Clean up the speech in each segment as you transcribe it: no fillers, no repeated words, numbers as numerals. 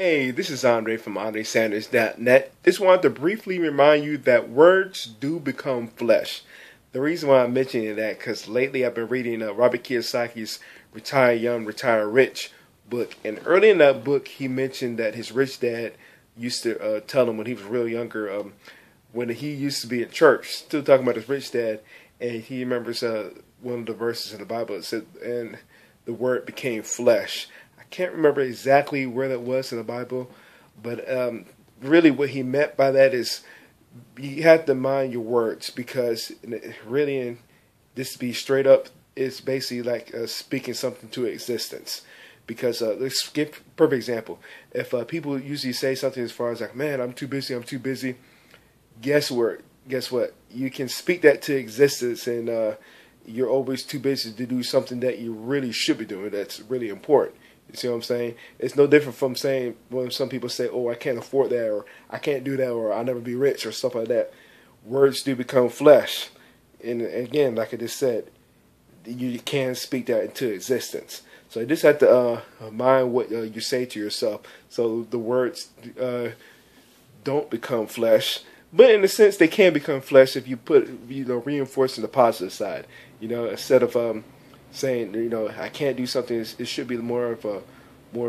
Hey, this is Andre from AndreSanders.net. Just wanted to briefly remind you that words do become flesh. The reason why I'm mentioning that because lately I've been reading Robert Kiyosaki's Retire Young, Retire Rich book. And early in that book, he mentioned that his rich dad used to tell him when he was real younger, when he used to be in church, still talking about his rich dad, and he remembers one of the verses in the Bible. It said, and the word became flesh. Can't remember exactly where that was in the Bible, but really what he meant by that is you have to mind your words, because really, and this to be straight up, it's basically like speaking something to existence. Because let's give a perfect example. If people usually say something as far as like, man, I'm too busy, guess what? You can speak that to existence, and you're always too busy to do something that you really should be doing that's really important. You see what I'm saying? It's no different from saying when some people say, oh, I can't afford that, or I can't do that, or I'll never be rich, or stuff like that. Words do become flesh. And again, like I just said, you can speak that into existence. So you just have to mind what you say to yourself. So the words don't become flesh. But in a sense, they can become flesh if you put, reinforcing the positive side. Instead of saying, I can't do something, it should be more of a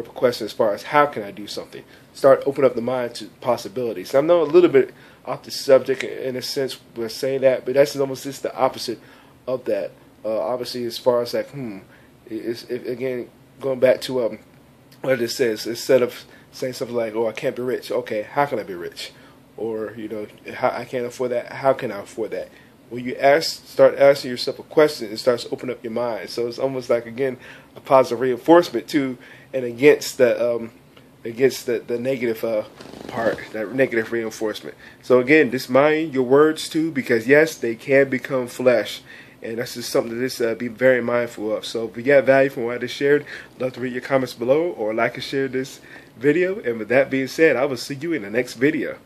question as far as how can I do something. Start open up the mind to possibilities. I know a little bit off the subject in a sense we're saying that, but that's almost just the opposite of that. Obviously, as far as like, again, going back to what it says, instead of saying something like, oh, I can't be rich, okay, how can I be rich? Or, I can't afford that, how can I afford that? When you start asking yourself a question, it starts to open up your mind. So it's almost like, again, a positive reinforcement too, and against the negative part, that negative reinforcement. So again, just mind your words too, because yes, they can become flesh, and that's just something to just be very mindful of. So if you got value from what I just shared, I'd love to read your comments below, or like and share this video. And with that being said, I will see you in the next video.